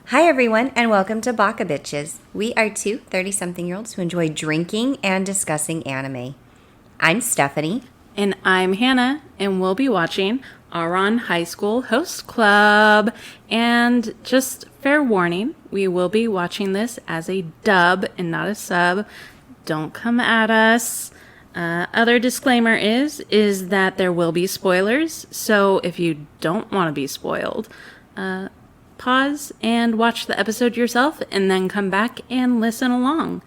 Hi, everyone, and welcome to Baka Bitches. We are two 30-something-year-olds who enjoy drinking and discussing anime. I'm Stephanie. And I'm Hannah, and we'll be watching Ouran High School Host Club. And just fair warning, we will be watching this as a dub and not a sub. Don't come at us. Other disclaimer is that there will be spoilers, so if you don't want to be spoiled, pause and watch the episode yourself and then come back and listen along.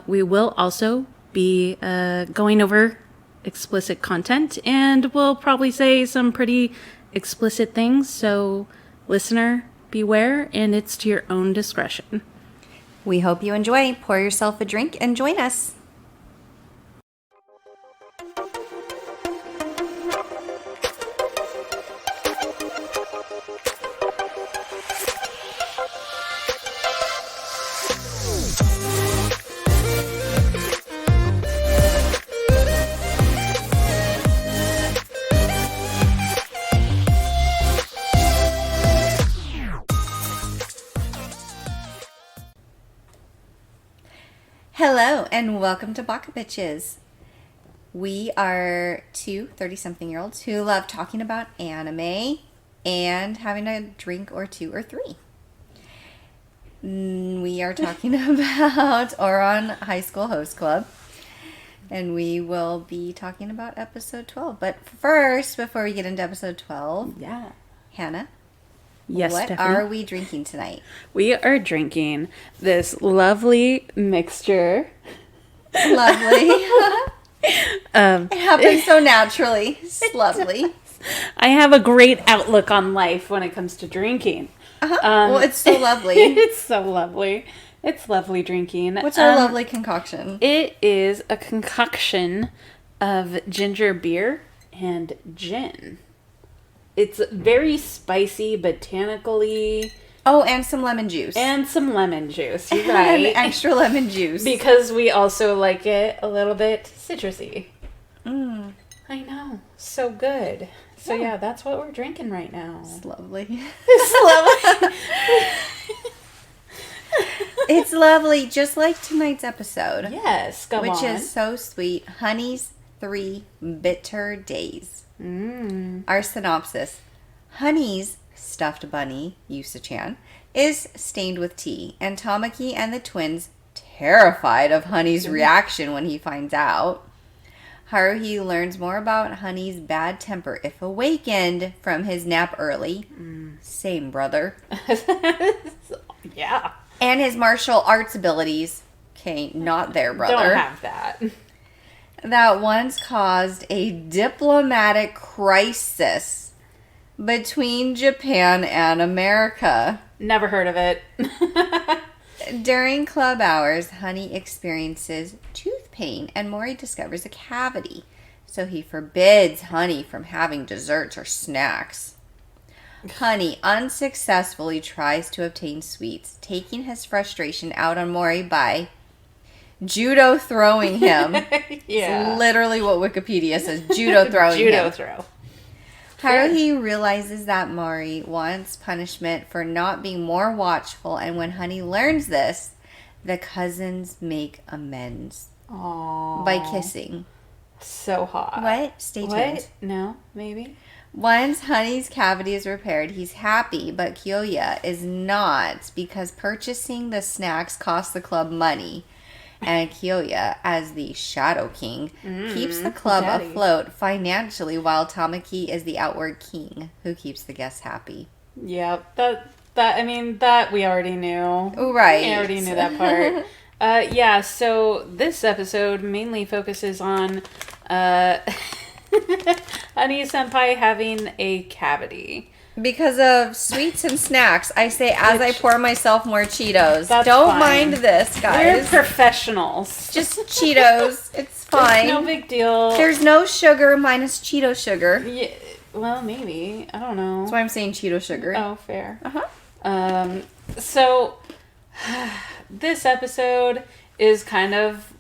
We will also be going over explicit content and we'll probably say some pretty explicit things, so listener, beware, and it's to your own discretion. We hope you enjoy. Pour yourself a drink and join us. Hello, and welcome to Baka Bitches. We are two 30-something-year-olds who love talking about anime and having a drink or two or three. We are talking about Ouran High School Host Club, and we will be talking about episode 12. But first, before we get into episode 12, Hannah, Yes, what Stephanie? are we drinking tonight? We are drinking this lovely mixture. Lovely. It happens so naturally. It's lovely. I have a great outlook on life when it comes to drinking. Well, it's so lovely. It's so lovely. It's lovely drinking. What's our lovely concoction? It is a concoction of ginger beer and gin. It's very spicy, botanically. Oh, and some lemon juice. And some lemon juice, you're right. And extra lemon juice. Because we also like it a little bit citrusy. Mm. I know. So good. So yeah, that's what we're drinking right now. It's lovely. It's lovely. It's lovely, just like tonight's episode. Yes, go on. Which is so sweet. Honey's 3 Bitter Days. Our synopsis. Honey's stuffed bunny, Yusa-chan, is stained with tea, and Tamaki and the twins, terrified of Honey's reaction when he finds out. Haruhi learns more about Honey's bad temper if awakened from his nap early. Same, brother. Yeah. And his martial arts abilities. Okay, not there, brother. Don't have that. That once caused a diplomatic crisis between Japan and America. Never heard of it. During club hours, Honey experiences tooth pain and Mori discovers a cavity. So he forbids Honey from having desserts or snacks. Honey unsuccessfully tries to obtain sweets, taking his frustration out on Mori by judo throwing him. Yeah. It's literally what Wikipedia says. Judo throwing him. Judo throw. Haruhi realizes that Mori wants punishment for not being more watchful, and when Honey learns this, the cousins make amends. Aww. By kissing. So hot. What? Stay tuned. What? No, maybe. Once Honey's cavity is repaired, he's happy, but Kyoya is not, because purchasing the snacks costs the club money. And Kyoya, as the Shadow King, keeps the club afloat financially, while Tamaki is the outward king, who keeps the guests happy. Yep. That we already knew. Right. We already knew that part. Yeah, so this episode mainly focuses on Honey Senpai having a cavity. Because of sweets and snacks, I say as I pour myself more Cheetos. That's Don't fine. mind this, guys. We're professionals. Just Cheetos. It's fine. It's no big deal. There's no sugar minus Cheeto sugar. Yeah, well, maybe. I don't know. That's why I'm saying Cheeto sugar. Oh, fair. Uh-huh. So, this episode is kind of,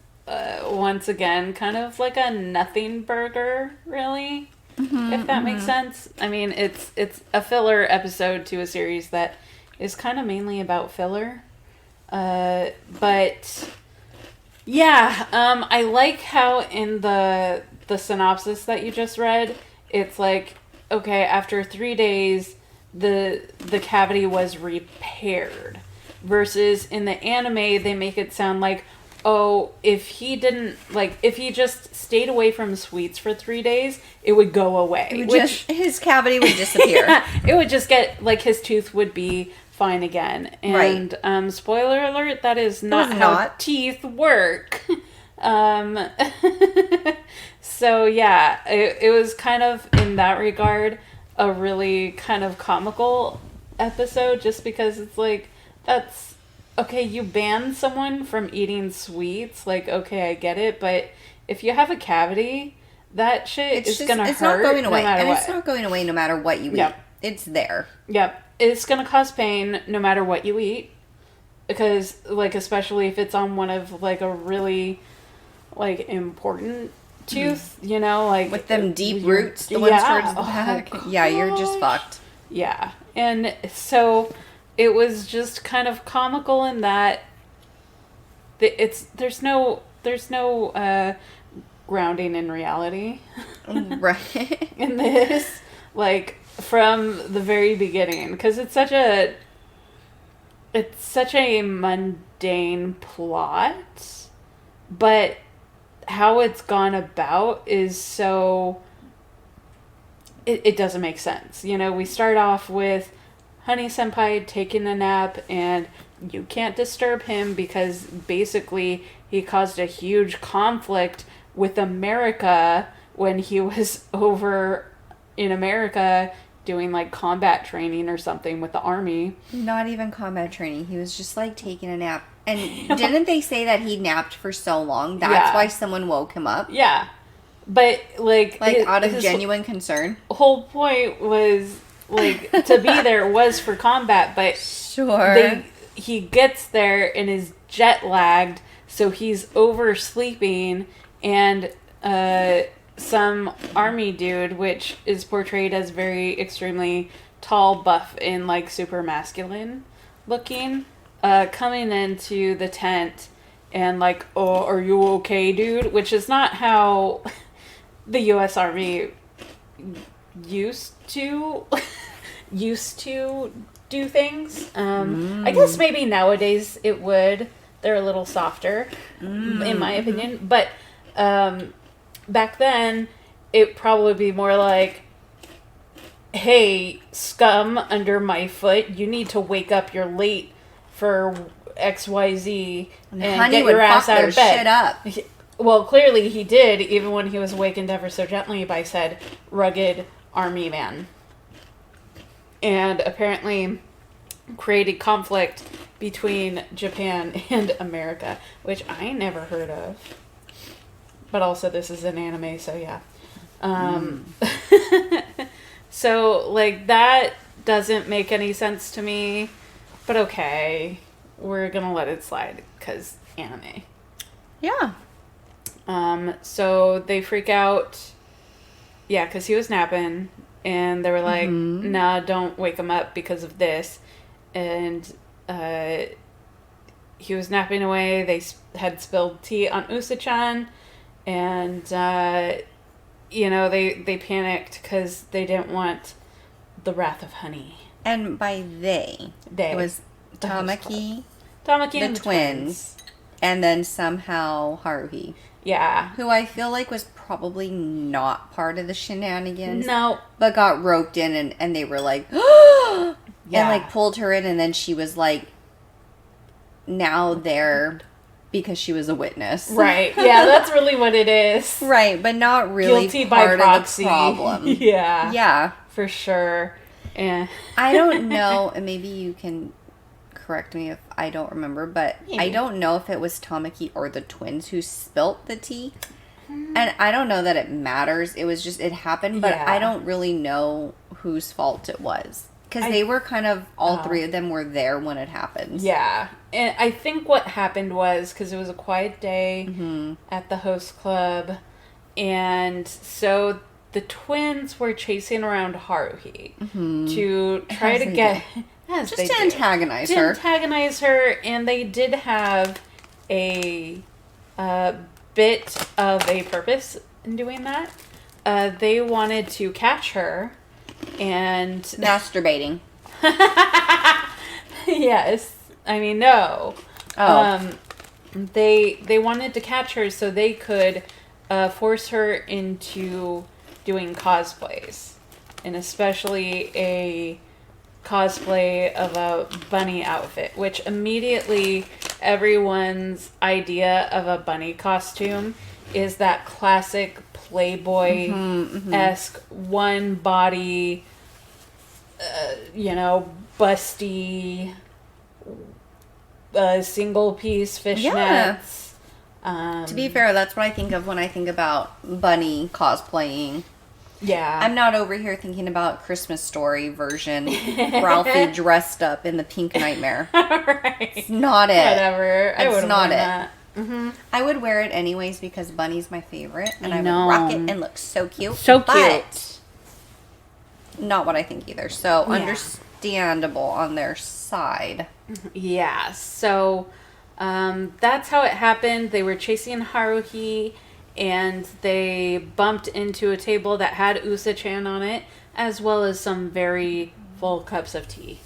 once again, kind of like a nothing burger, really. If that makes sense. I mean, it's a filler episode to a series that is kind of mainly about filler. But yeah, I like how in the synopsis that you just read, it's like, okay, after 3 days, the cavity was repaired. Versus in the anime, they make it sound like, oh, if he just stayed away from sweets for 3 days, it would go away. His cavity would disappear. Yeah, it would just get, like, his tooth would be fine again. And, right. Spoiler alert, that is not how teeth work. So, yeah, it was kind of, in that regard, a really kind of comical episode, just because it's like, that's, okay, you ban someone from eating sweets, like, okay, I get it, but if you have a cavity, that shit is gonna hurt. It's not going away, no matter what. It's not going away no matter what you eat. It's there. Yep. It's gonna cause pain no matter what you eat, because, like, especially if it's on one of, like, a really, like, important tooth, you know, like, with them deep roots, the ones towards the back. Yeah, you're just fucked. Yeah. And so it was just kind of comical in that there's no grounding in reality. Right. In this, like, from the very beginning, because it's such a mundane plot, but how it's gone about is so, it doesn't make sense. You know, we start off with Honey Senpai taking a nap, and you can't disturb him because basically he caused a huge conflict with America when he was over in America doing, like, combat training or something with the army. Not even combat training. He was just, like, taking a nap. And didn't they say that he napped for so long? That's why someone woke him up? Yeah. But, like out of genuine concern? Whole point was, like, to be there was for combat, but sure, he gets there and is jet lagged, so he's oversleeping, and some army dude, which is portrayed as very extremely tall, buff, and, like, super masculine looking, coming into the tent and, like, oh, are you okay, dude? Which is not how the U.S. Army used to do things. I guess maybe nowadays it would. They're a little softer, in my opinion. But back then, it probably be more like, hey, scum under my foot, you need to wake up. You're late for XYZ and get your ass out of bed. Shit up. Well, clearly he did, even when he was awakened ever so gently by said rugged army man. And apparently created conflict between Japan and America, which I never heard of. But also this is an anime, so yeah. So, like, that doesn't make any sense to me. But okay, we're gonna let it slide, because anime. Yeah. So they freak out. Yeah, because he was napping. And they were like, nah, don't wake him up because of this. And he was napping away. They had spilled tea on Usa-chan. And, you know, they panicked because they didn't want the wrath of Honey. And by they, it was Tamaki, and the twins, and then somehow Haruhi. Yeah. Who I feel like was probably not part of the shenanigans. No. But got roped in and they were like, yeah. And, like, pulled her in, and then she was like, now there because she was a witness. Right. Yeah, that's really what it is. Right, but not really guilty part by proxy. Of the problem. Yeah. Yeah. For sure. Yeah. I don't know, and maybe you can correct me if I don't remember, but maybe. I don't know if it was Tamaki or the twins who spilt the tea. And I don't know that it matters. It was just, it happened, but I don't really know whose fault it was. Because they were kind of, all three of them were there when it happened. Yeah. And I think what happened was, because it was a quiet day at the host club, and so the twins were chasing around Haruhi to try to get As Just they to do. antagonize To her. antagonize her, and they did have a bit of a purpose in doing that. They wanted to catch her, and Masturbating. yes, I mean no. Oh. They wanted to catch her so they could force her into doing cosplays, and especially a cosplay of a bunny outfit, which immediately everyone's idea of a bunny costume is that classic Playboy-esque one body, busty, single piece fishnets. To be fair, that's what I think of when I think about bunny cosplaying. Yeah. I'm not over here thinking about Christmas Story version Ralphie dressed up in the pink nightmare. Right. It's not it. Whatever. I It's would've not worn it. that. Mm-hmm. I would wear it anyways because Bunny's my favorite, and I I know. would rock it and look so cute. So cute. But not what I think either. So Yeah. understandable on their side. Yeah, so that's how it happened. They were chasing Haruhi, and they bumped into a table that had Usa-chan on it, as well as some very full cups of tea.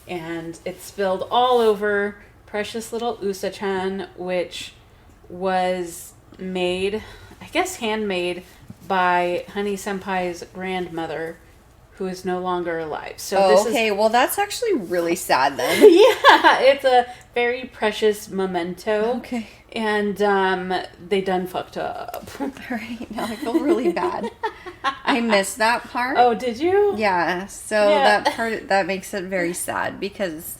And it spilled all over precious little Usa-chan, which was made, I guess handmade, by Honey Senpai's grandmother, who is no longer alive. So this Okay, well that's actually really sad then. yeah, it's a very precious memento. Okay. And they done fucked up. Alright, now I feel really bad. I missed that part. Oh, did you? Yeah, so Yeah. that part, that makes it very sad because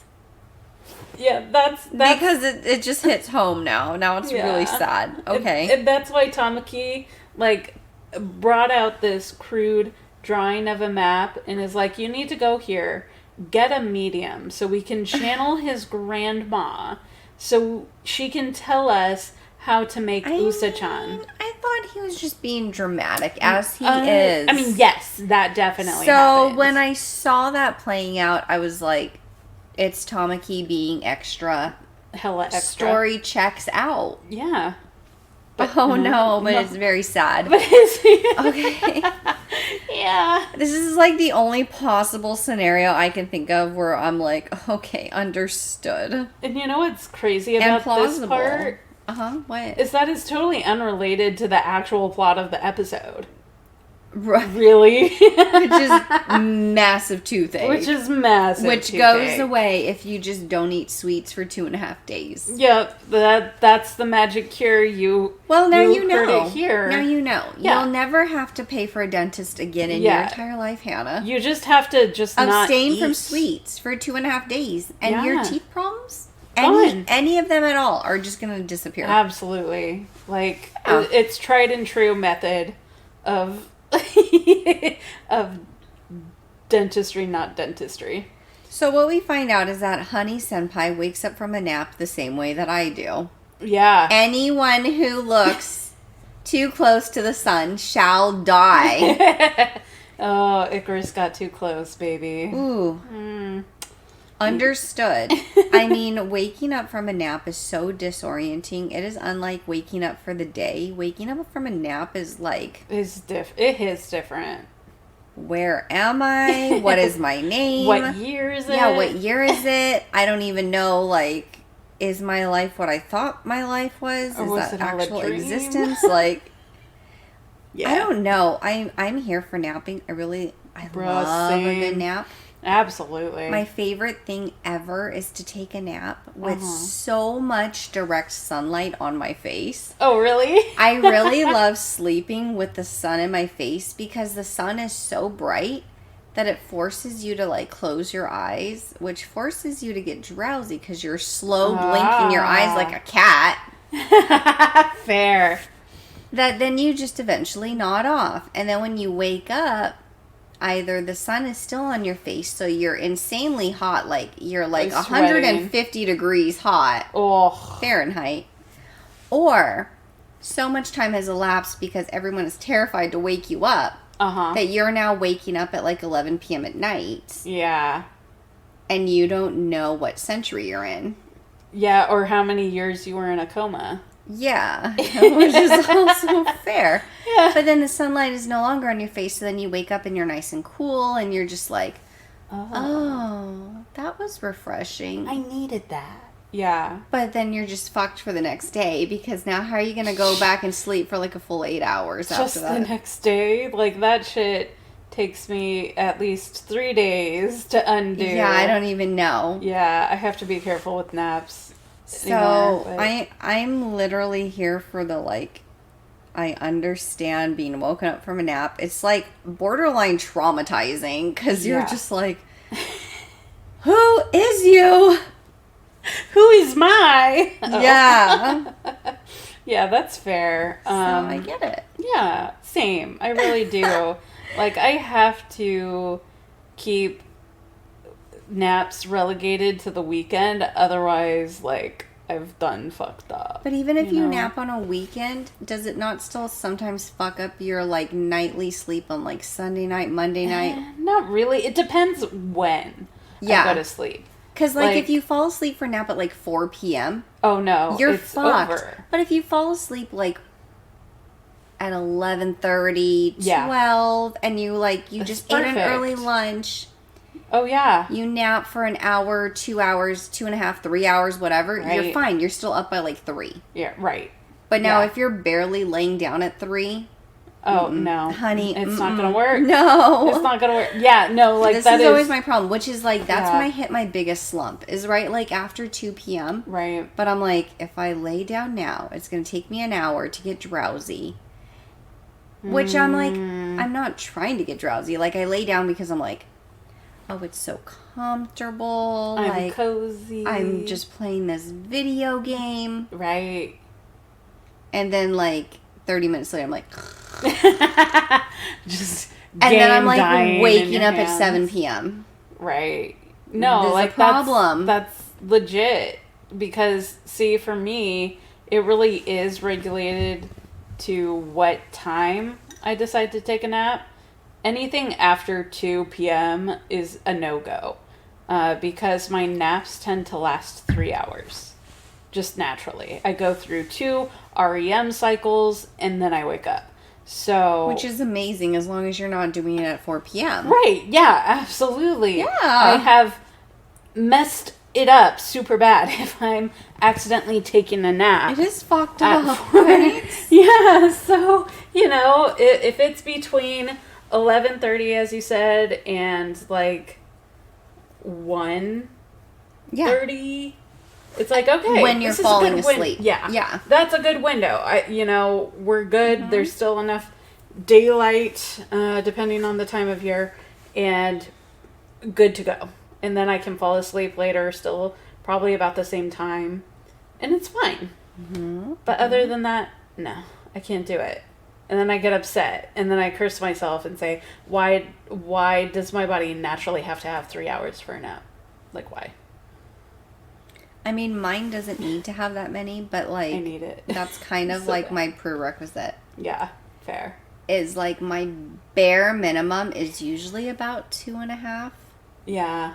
Yeah, that's because it just hits home now. Now it's Yeah. really sad. Okay. And that's why Tamaki brought out this crude drawing of a map and is like, you need to go here, get a medium so we can channel his grandma so she can tell us how to make Usa-chan. I thought he was just being dramatic, as he is. I mean, yes, that definitely So happens. when I saw that playing out, I was like, it's Tamaki being extra. Hella extra. Story checks out. Yeah. Oh no, but it's very sad. But is he? Okay. Yeah. This is like the only possible scenario I can think of where I'm like, okay, understood. And you know what's crazy And about plausible. this part? What? Is that it's totally unrelated to the actual plot of the episode. Right. Really? Which is massive toothache. Which is massive. Which toothache. goes away if you just don't eat sweets for 2.5 days. Yep, that's the magic cure. Well, now you heard know. it here. Now you know. Yeah. You'll never have to pay for a dentist again in your entire life, Hannah. You just have to not Abstain from eat. sweets for 2.5 days, and your Yeah. teeth problems, Gone. any of them at all, are just going to disappear. Absolutely. Yeah. It's tried and true method of of dentistry, not dentistry. So what we find out is that Honey Senpai wakes up from a nap the same way that I do. Yeah. Anyone who looks too close to the sun shall die. Oh, Icarus got too close, baby. Ooh. Understood. I mean, waking up from a nap is so disorienting. It is unlike waking up for the day. Waking up from a nap is like, It is different. where am I? What is my name? What year is it? Yeah, what year is it? I don't even know, like, is my life what I thought my life was? Or Is was that it all a actual dream? existence? Like, Yeah. I don't know. I'm here for napping. I love a good same. nap. Absolutely. My favorite thing ever is to take a nap with so much direct sunlight on my face. Oh, really? I really love sleeping with the sun in my face because the sun is so bright that it forces you to like close your eyes, which forces you to get drowsy because you're slow blinking your eyes like a cat. Fair. That then you just eventually nod off. And then when you wake up, either the sun is still on your face, so you're insanely hot, like you're like Like 150 degrees hot Oh. Fahrenheit, or so much time has elapsed because everyone is terrified to wake you up Uh-huh. that you're now waking up at like 11 p.m. at night, Yeah. And you don't know what century you're in. Yeah, or how many years you were in a coma. Yeah, which is also fair. Yeah. But then the sunlight is no longer on your face, so then you wake up and you're nice and cool, and you're just like, oh, that was refreshing. I needed that. Yeah. But then you're just fucked for the next day, because now how are you going to go back and sleep for like a full 8 hours after that? Just the next day? Like, that shit takes me at least 3 days to undo. Yeah, I don't even know. Yeah, I have to be careful with naps. So, I'm literally here for the, like, I understand being woken up from a nap. It's, like, borderline traumatizing, because you're just like, who is you? Who is my? Yeah. Yeah, that's fair. So, I get it. Yeah, same. I really do. Like, I have to keep naps relegated to the weekend, otherwise, like, I've done fucked up. But even if you nap on a weekend, does it not still sometimes fuck up your, like, nightly sleep on, like, Sunday night, Monday night? Not really. It depends when I go to sleep. Because, like, if you fall asleep for a nap at, like, 4 p.m. Oh, no. You're it's fucked. Over. But if you fall asleep, like, at 11:30, 12, and you, like, you just ate an early lunch. Oh, yeah. You nap for an hour, 2 hours, 2.5, 3 hours, whatever. Right. You're fine. You're still up by, like, 3. Yeah, right. But now if you're barely laying down at 3... Oh, no. Honey. It's not going to work. No. It's not going to work. Yeah, no, like, this is always my problem, which is, like, that's when I hit my biggest slump, is right, like, after 2 p.m. Right. But I'm like, if I lay down now, it's going to take me an hour to get drowsy. Which I'm like, I'm not trying to get drowsy. Like, I lay down because I'm like, oh, it's so comfortable. I'm like, cozy. I'm just playing this video game. Right. And then, like, 30 minutes later, I'm like... just and then I'm, like, waking up at 7 p.m. Right. No, There's like, a problem. That's legit. Because, see, for me, it really is regulated to what time I decide to take a nap. Anything after 2 p.m. is a no-go. Because my naps tend to last 3 hours. Just naturally. I go through 2 REM cycles, and then I wake up. So, which is amazing as long as you're not doing it at 4 p.m. Right. Yeah, absolutely. Yeah. I have messed it up super bad if I'm accidentally taking a nap. It is fucked up, right? Yeah, so, if it's between 11:30, as you said, and, like, 1:30... It's like, okay. When you're falling asleep. Yeah. That's a good window. We're good. Mm-hmm. There's still enough daylight, depending on the time of year, and good to go. And then I can fall asleep later, still probably about the same time. And it's fine. Mm-hmm. But other than that, no, I can't do it. And then I get upset. And then I curse myself and say, why does my body naturally have to have 3 hours for a nap? Like, why? I mean, mine doesn't need to have that many, but, like... I need it. That's kind of, like, my prerequisite. Yeah, fair. Is, like, my bare minimum is usually about 2.5. Yeah.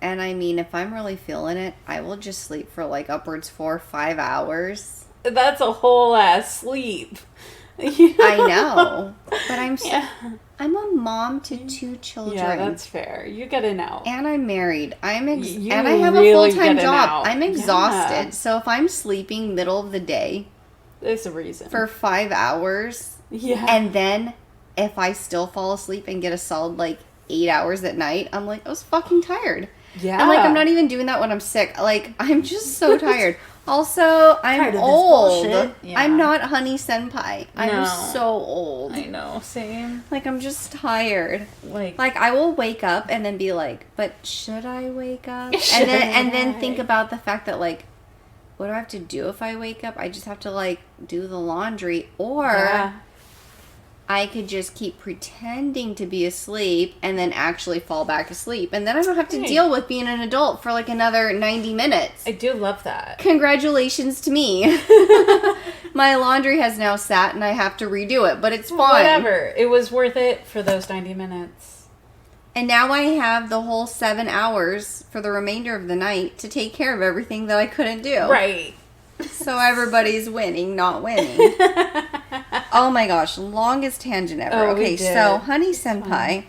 And, I mean, if I'm really feeling it, I will just sleep for, like, upwards 4 or 5 hours. That's a whole ass sleep. I know. But I'm a mom to 2 children. Yeah, that's fair. You get it out. And I'm married. And I have a full-time job. I'm exhausted. Yeah. So if I'm sleeping middle of the day... There's a reason. For 5 hours... Yeah. And then if I still fall asleep and get a solid, like, 8 hours at night, I'm like, I was fucking tired. Yeah. And, like, I'm not even doing that when I'm sick. Like, I'm just so tired. Also, I'm old. Yeah. I'm not Honey Senpai. I'm so old. I know. Same. Like, I'm just tired. Like I will wake up and then be like, but should I wake up? And then think about the fact that, like, what do I have to do if I wake up? I just have to, like, do the laundry. Or I could just keep pretending to be asleep and then actually fall back asleep. And then I don't have to deal with being an adult for, like, another 90 minutes. I do love that. Congratulations to me. My laundry has now sat and I have to redo it, but it's fine. Whatever. It was worth it for those 90 minutes. And now I have the whole 7 hours for the remainder of the night to take care of everything that I couldn't do. Right. So everybody's winning, not winning. Oh my gosh, longest tangent ever. Oh, okay, so Honey Senpai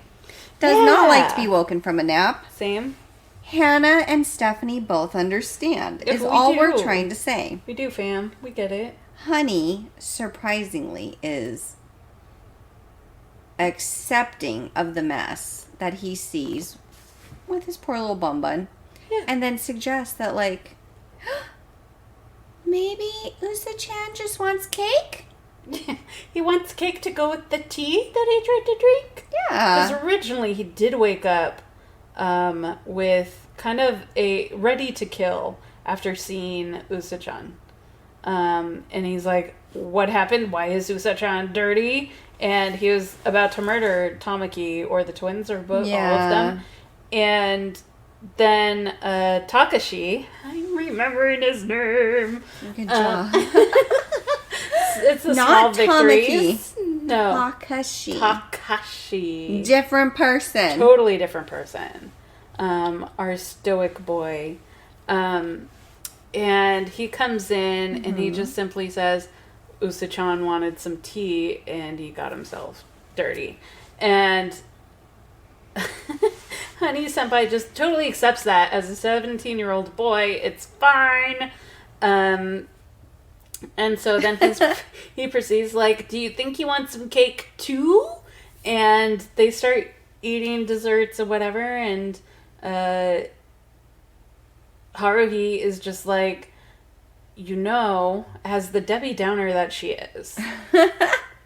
does not like to be woken from a nap. Same. Hannah and Stephanie both understand, is all we're trying to say. We do, fam. We get it. Honey, surprisingly, is accepting of the mess that he sees with his poor little bum bun. Yeah. And then suggests that, like, maybe Usa-chan just wants cake? He wants cake to go with the tea that he tried to drink? Yeah. Because originally he did wake up with kind of a ready to kill after seeing Usa-chan. And he's like, what happened? Why is Usa-chan dirty? And he was about to murder Tamaki or the twins or both, all of them. And then Takashi, I'm remembering his name. Good job. It's the Not small victories. Tamaki. No. Takashi. Different person. Totally different person. Our stoic boy. And he comes in and he just simply says, Usa-chan wanted some tea and he got himself dirty. And Honey Senpai just totally accepts that as a 17-year-old boy. It's fine. And so then he proceeds like, do you think you want some cake too? And they start eating desserts or whatever. And Haruhi is just like, as the Debbie Downer that she is,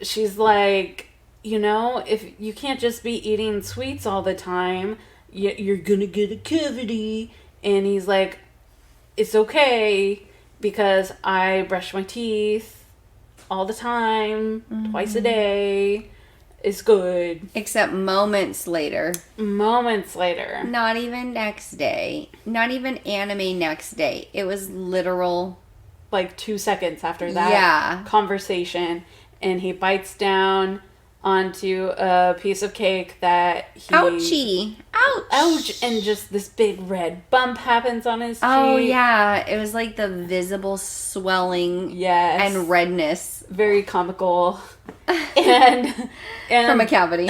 she's like, if you can't just be eating sweets all the time, you're gonna get a cavity. And he's like, it's okay because I brush my teeth all the time, twice a day. It's good. Except moments later. Not even next day. Not even anime next day. It was literal. Like 2 seconds after that conversation, and he bites down onto a piece of cake that he... Ouchie. Ouch! And just this big red bump happens on his cheek. Oh, yeah. It was like the visible swelling and redness. Very comical. and from a cavity.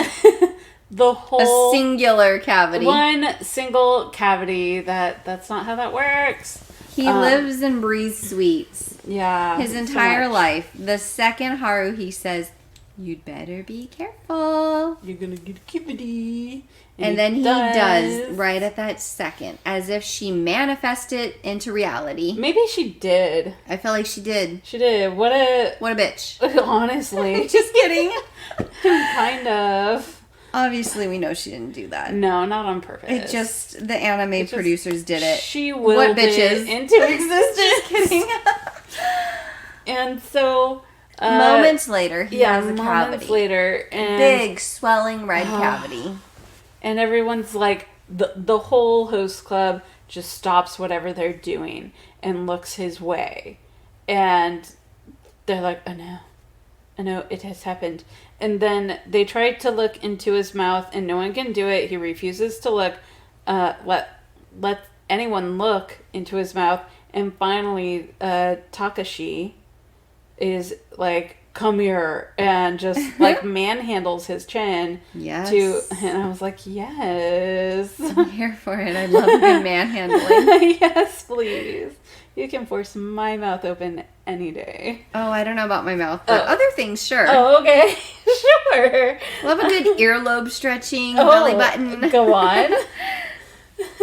The whole... A singular cavity. One single cavity. That's not how that works. He lives and breathes sweets. Yeah. His entire life. The second Haruhi says, you'd better be careful. You're gonna get a cavity. And then he does right at that second. As if she manifested into reality. Maybe she did. I feel like she did. She did. What a bitch. Honestly. Just kidding. Kind of. Obviously, we know she didn't do that. No, not on purpose. It just, the anime producers did it. She willed it into existence. Just kidding. And so... moments later, he has a cavity. Moments later. And, big, swelling red cavity. And everyone's like, the whole host club just stops whatever they're doing and looks his way. And they're like, oh no, it has happened. And then they try to look into his mouth, and no one can do it. He refuses to look. Let anyone look into his mouth. And finally, Takashi is like, come here, and just like manhandles his chin. Yes. And I was like, yes. I'm here for it. I love good manhandling. Yes, please. You can force my mouth open any day. Oh, I don't know about my mouth, but other things, sure. Oh, okay. Sure. Love a good earlobe stretching, belly button. Go on.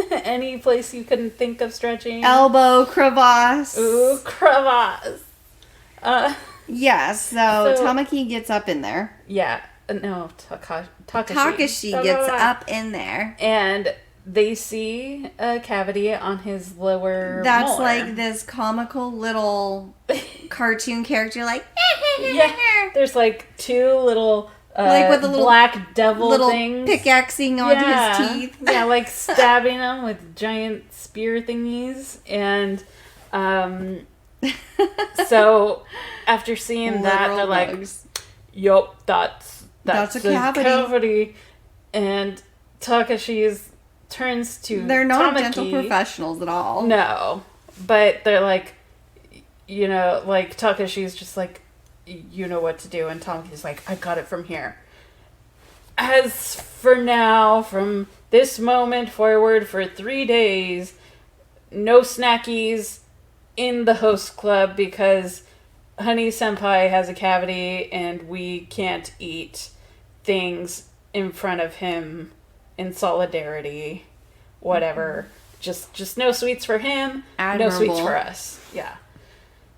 Any place you couldn't think of stretching. Elbow, crevasse. Ooh, crevasse. Yes, so Tamaki gets up in there. Yeah. No, Takashi. Takashi gets up in there. And they see a cavity on his lower That's molar. like this comical little cartoon character, like... Yeah, there's like two little... like with the little black devil little things. pickaxing onto his teeth. Yeah, like stabbing them with giant spear thingies. And so after seeing that, they're like, yup, that's a cavity. And Takashi's turns to They're not Tamaki. dental professionals at all. No. But they're like, you know, like, Takashi's just like, you know what to do. And Tamaki's like, I got it from here. As for now, from this moment forward for 3 days, no snackies in the host club because Honey Senpai has a cavity and we can't eat things in front of him in solidarity. Whatever. Just no sweets for him, Admirable. no sweets for us. Yeah.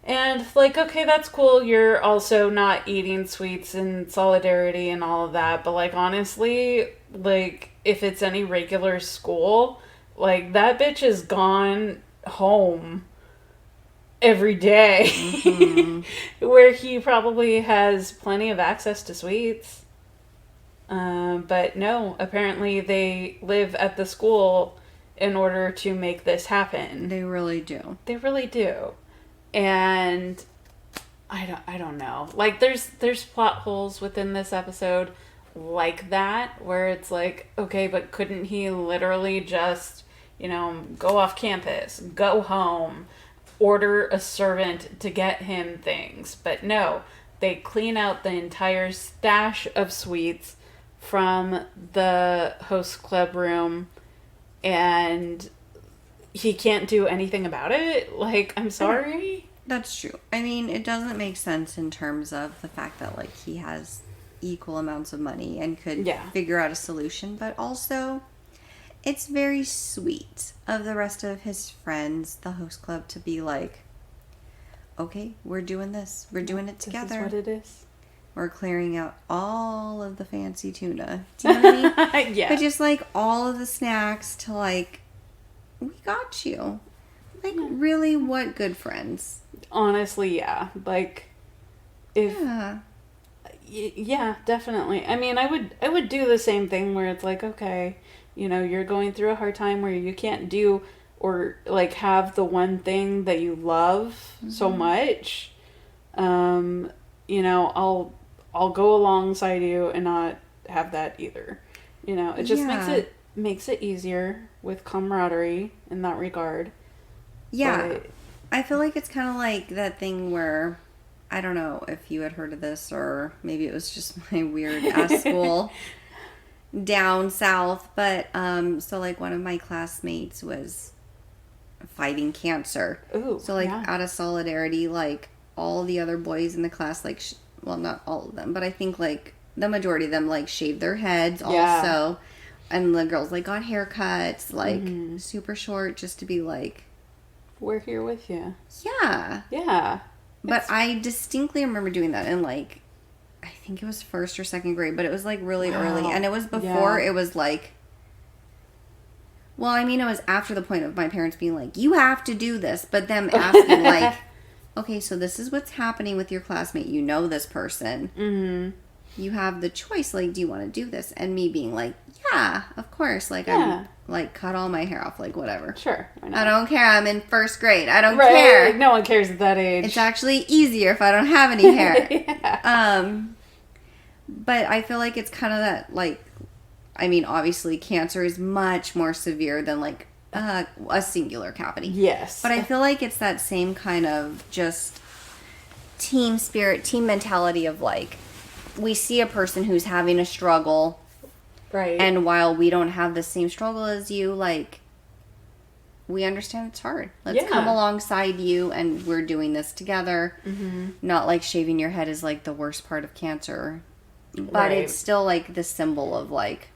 And, like, okay, that's cool. You're also not eating sweets in solidarity and all of that. But, like, honestly, like, if it's any regular school, like, that bitch is gone home every day. Mm-hmm. Where he probably has plenty of access to sweets. But no, apparently they live at the school in order to make this happen. They really do. They really do. And I don't know. Like there's plot holes within this episode like that where it's like, okay, but couldn't he literally just, you know, go off campus, go home, order a servant to get him things? But no, they clean out the entire stash of sweets from the host club room and he can't do anything about it? Like, I'm sorry? That's true. I mean, it doesn't make sense in terms of the fact that, like, he has equal amounts of money and could figure out a solution. But also, it's very sweet of the rest of his friends, the host club, to be like, okay, we're doing this. We're doing it together. This is what it is. We're clearing out all of the fancy tuna. Do you know what I mean? Yeah. But just, like, all of the snacks to, like, we got you. Like, really, what good friends? Honestly, yeah. Like, if... Yeah, definitely. I mean, I would do the same thing where it's like, okay, you know, you're going through a hard time where you can't do or, like, have the one thing that you love so much. You know, I'll go alongside you and not have that either. You know, it just makes it easier with camaraderie in that regard. Yeah. But I feel like it's kind of like that thing where, I don't know if you had heard of this or maybe it was just my weird ass school down south, but so like one of my classmates was fighting cancer. Ooh, so like out of solidarity, like all the other boys in the class, like, well, not all of them, but I think like the majority of them like shaved their heads also. And the girls like got haircuts, like super short, just to be like, we're here with you. Yeah. Yeah. But I distinctly remember doing that in like, I think it was first or second grade, but it was like really early. And it was before it was like, well, I mean, it was after the point of my parents being like, you have to do this. But them asking like, okay, so this is what's happening with your classmate. You know this person. Mm-hmm. You have the choice. Like, do you want to do this? And me being like, yeah, of course. Like, I'm like, cut all my hair off. Like, whatever. Sure. I don't care. I'm in first grade. I don't care. Like, no one cares at that age. It's actually easier if I don't have any hair. But I feel like it's kind of that, like, I mean, obviously cancer is much more severe than like a singular cavity. Yes. But I feel like it's that same kind of just team spirit, team mentality of like, we see a person who's having a struggle. Right. And while we don't have the same struggle as you, like, we understand it's hard. Let's come alongside you and we're doing this together. Mm-hmm. Not like shaving your head is like the worst part of cancer. But it's still like the symbol of like,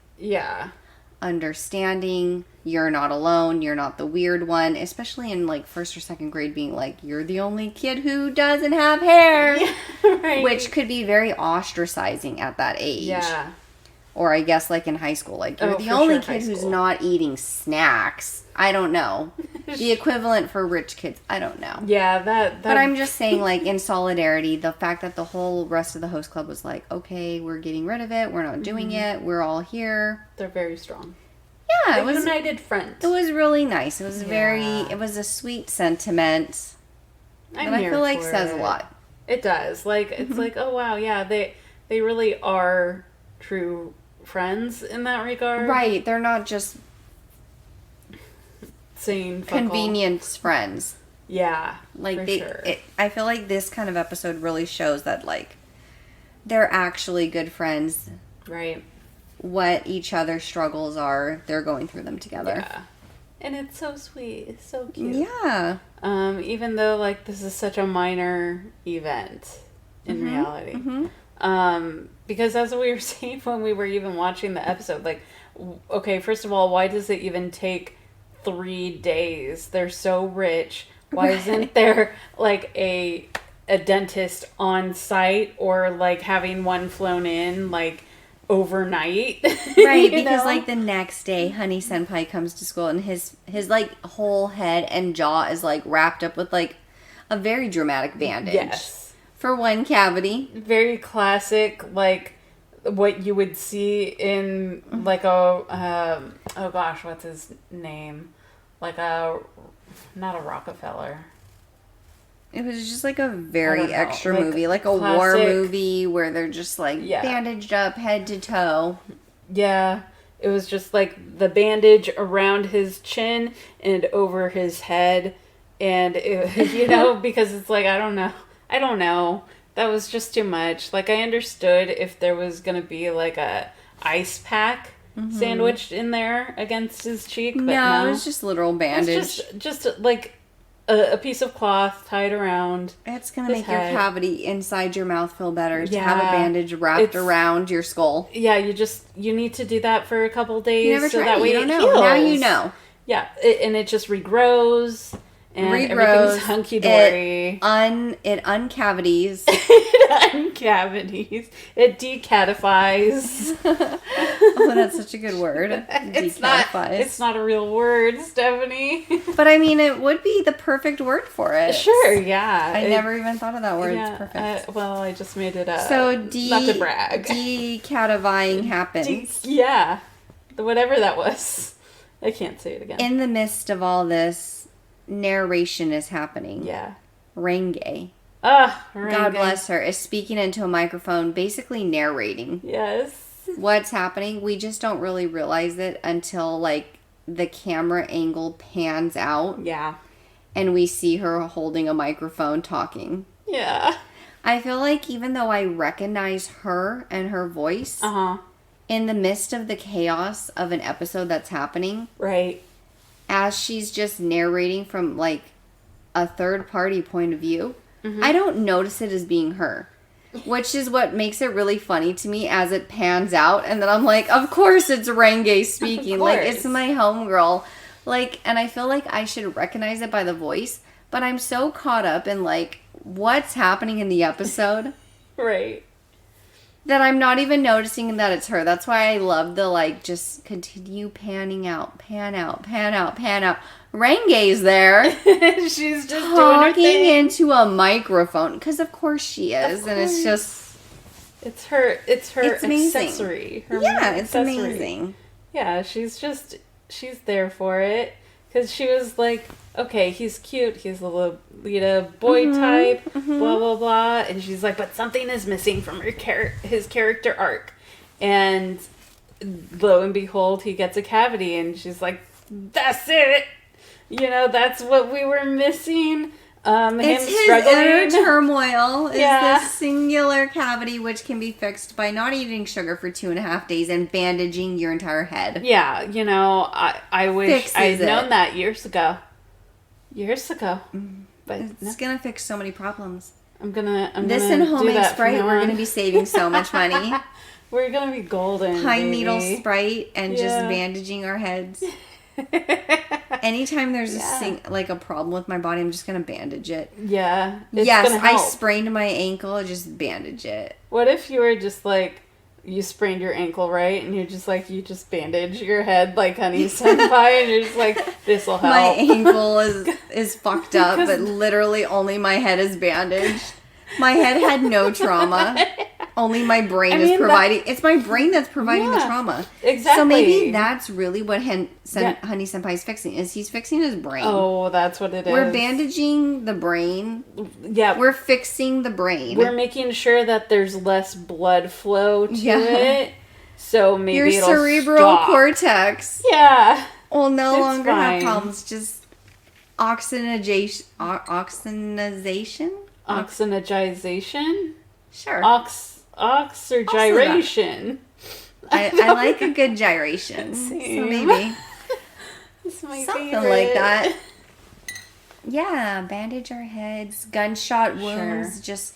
understanding, you're not alone, you're not the weird one, especially in like first or second grade being like, you're the only kid who doesn't have hair. Yeah, which could be very ostracizing at that age. Yeah. Or I guess like in high school, like you're the only kid who's not eating snacks. I don't know. The equivalent for rich kids. I don't know. Yeah, that... But I'm just saying, like, in solidarity, the fact that the whole rest of the host club was like, okay, we're getting rid of it. We're not doing it. We're all here. They're very strong. Yeah, it was... united front. It was really nice. It was it was a sweet sentiment. And I feel like says a lot. It does. Like, it's like, oh, wow, yeah, they really are true friends in that regard. Right. They're not just Saying convenience friends. Yeah. Like, sure. I feel like this kind of episode really shows that, like, they're actually good friends. Right. What each other's struggles are, they're going through them together. Yeah. And it's so sweet. It's so cute. Yeah. Even though, like, this is such a minor event in reality. Because as we were saying when we were even watching the episode, like, okay, first of all, why does it even take 3 days? They're so rich. Why isn't there, like, a dentist on site, or, like, having one flown in, like, overnight? Right, because like the next day Honey Senpai comes to school and his like whole head and jaw is like wrapped up with like a very dramatic bandage. Yes. For one cavity. Very classic, like what you would see in like a oh gosh, what's his name? Like not a Rockefeller. It was just like a very extra like movie, like a war movie where they're just like bandaged up head to toe. Yeah, it was just like the bandage around his chin and over his head, and it, you know, because it's like I don't know. That was just too much. Like I understood if there was gonna be like a ice pack sandwiched in there against his cheek, but no, it was just literal bandage. Just like a piece of cloth tied around. It's going to make your cavity inside your mouth feel better to have a bandage wrapped around your skull. Yeah, you need to do that for a couple days. You never so tried that way you don't know. Heals. Now you know. Yeah, and it just regrows. And everything's hunky-dory. It uncavities. It uncavities. It decatifies. Oh, that's such a good word. It's not a real word, Stephanie. But I mean, it would be the perfect word for it. Sure, yeah. I never even thought of that word. Yeah, it's perfect. Well, I just made it up. So, not to brag. Decativifying happens. Yeah. Whatever that was. I can't say it again. In the midst of all this, narration is happening. Yeah. Renge. Renge. God bless her, is speaking into a microphone, basically narrating. Yes. What's happening. We just don't really realize it until, like, the camera angle pans out. Yeah. And we see her holding a microphone talking. Yeah. I feel like even though I recognize her and her voice, in the midst of the chaos of an episode that's happening, right, as she's just narrating from like a third party point of view, I don't notice it as being her, which is what makes it really funny to me as it pans out. And then I'm like, of course it's Renge speaking. Like, it's my homegirl. Like, and I feel like I should recognize it by the voice, but I'm so caught up in like what's happening in the episode. Right. That I'm not even noticing that it's her. That's why I love the, like, just continue panning out, pan out, pan out, pan out. Renge's there. She's just talking doing her thing into a microphone. Because, of course, she is. And it's just... It's her amazing. accessory. It's amazing. Yeah, she's there for it. Because she was like, okay, he's cute. He's a Lolita boy type, blah, blah, blah. And she's like, but something is missing from his character arc. And lo and behold, he gets a cavity. And she's like, that's it. You know, that's what we were missing. It's him his struggling. inner turmoil is this singular cavity which can be fixed by not eating sugar for 2.5 days and bandaging your entire head. Yeah, you know, I wish I'd known that years ago. But it's gonna fix so many problems. I'm gonna and homemade Sprite, we're gonna be saving so much money. We're gonna be golden. Pine needle Sprite and just bandaging our heads. Anytime there's a problem with my body, I'm just gonna bandage it. Yeah. Yes, I sprained my ankle. Just bandage it. What if you were just like, you sprained your ankle, right? And you're just like, you just bandage your head like Honey Senpai, and you're just like, this will help. My ankle is fucked up, but literally only my head is bandaged. My head had no trauma. Only my brain is providing... It's my brain that's providing the trauma. Exactly. So maybe that's really what Honey Senpai is fixing. He's fixing his brain. Oh, that's what it is. We're bandaging the brain. Yeah. We're fixing the brain. We're making sure that there's less blood flow to it. So maybe Your it'll cerebral stop. cortex Yeah. will no It's longer have fine. problems. Just oxygenization? Oxygenization? Sure. Ox or gyration? I like a good gyration. Same. So maybe. That's my Something favorite. like that. Yeah, bandage our heads. Gunshot wounds, Sure. just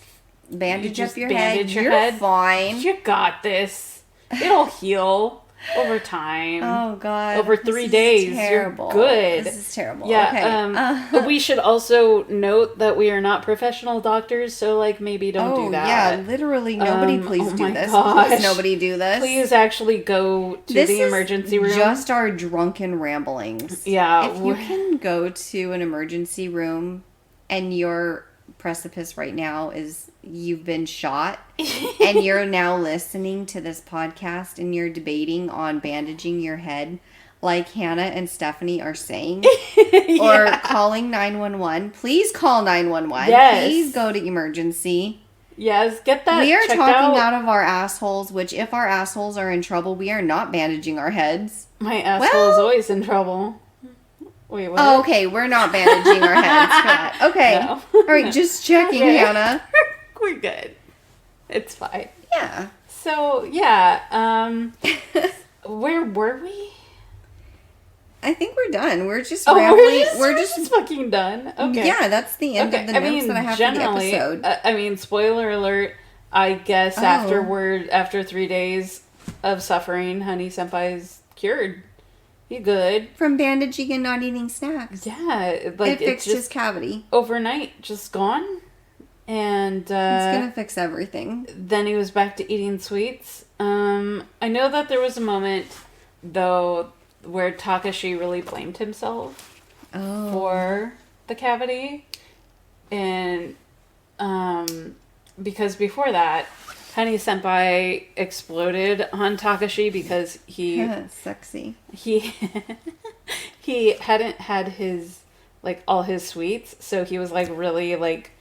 bandage just up your bandage head. your You're head. fine. You got this. It'll heal over time. Oh, God. Over this 3 is days. terrible. You're good. This is terrible. Yeah. Okay. We should also note that we are not professional doctors, so like maybe don't do that. Yeah, literally nobody please oh do my this. gosh. Please nobody do this. Please actually go to This the is emergency room. just our drunken ramblings. Yeah. If you can go to an emergency room and your precipice right now is you've been shot and you're now listening to this podcast and you're debating on bandaging your head like Hannah and Stephanie are saying or calling 911, please call 911. Yes. Please go to emergency. Yes, get that We are checked talking out. out of our assholes, which if our assholes are in trouble, we are not bandaging our heads. My asshole is always in trouble. Wait, what? Oh, okay, we're not bandaging our heads for that. Okay. No. All right, just checking, Okay. Hannah. We're good. It's fine. Yeah. So, yeah, where were we? I think we're done. We're just Oh, rambling. we're just fucking done. Okay. Yeah, that's the end of the notes that I have for the generally, episode. spoiler alert, I guess Oh. after 3 days of suffering, Honey Senpai's cured. He good. From bandaging and not eating snacks. Yeah, like It fixed just his cavity. overnight, just gone. And It's gonna fix everything. then he was back to eating sweets. I know that there was a moment, though, where Takashi really blamed himself for the cavity. And because before that, Honey Senpai exploded on Takashi because he Sexy. he hadn't had his like all his sweets, so he was like really like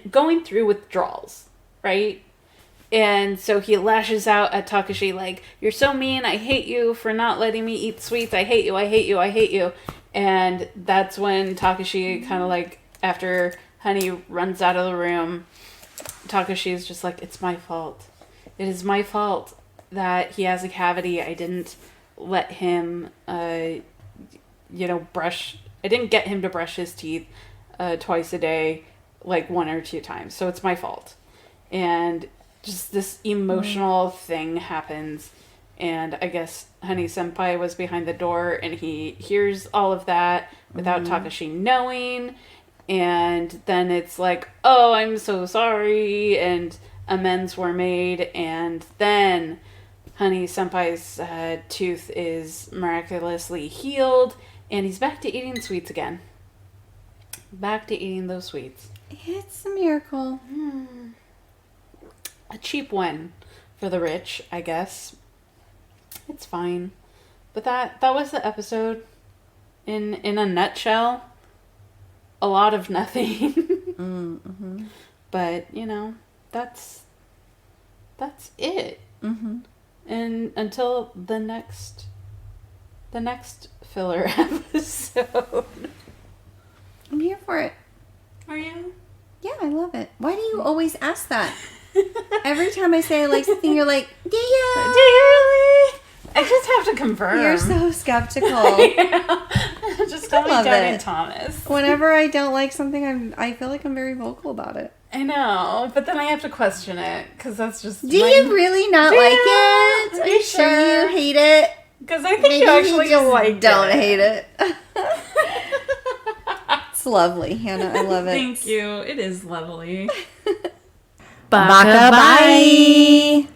going through withdrawals, right? And so he lashes out at Takashi like, "You're so mean, I hate you for not letting me eat sweets, I hate you, I hate you, I hate you." And that's when Takashi kind of like, after Honey runs out of the room, Takashi is just like, "It's my fault. It is my fault that he has a cavity. I didn't let him, brush. I didn't get him to brush his teeth twice a day, like 1 or 2 times. So it's my fault." And just this emotional thing happens. And I guess Honey Senpai was behind the door and he hears all of that without Takashi knowing. And then it's like, "Oh, I'm so sorry," and amends were made, and then Honey Senpai's tooth is miraculously healed, and he's back to eating sweets again. Back to eating those sweets. It's a miracle. A cheap one for the rich, I guess. It's fine. But that was the episode. In a nutshell. A lot of nothing. But, that's it. And until the next filler episode. I'm here for it. Are you? Yeah, I love it. Why do you always ask that? Every time I say I like something, you're like, "Do you?" Do you really? I just have to confirm. You're so skeptical. Just call me love Debbie it. Thomas. Whenever I don't like something, I feel like I'm very vocal about it. I know, but then I have to question it because that's just. Do you really not Do like you? it? Are you sure you hate it? Because I think you actually like don't it. hate it. It's lovely, Hannah. I love it. Thank you. It is lovely. Baka, bye.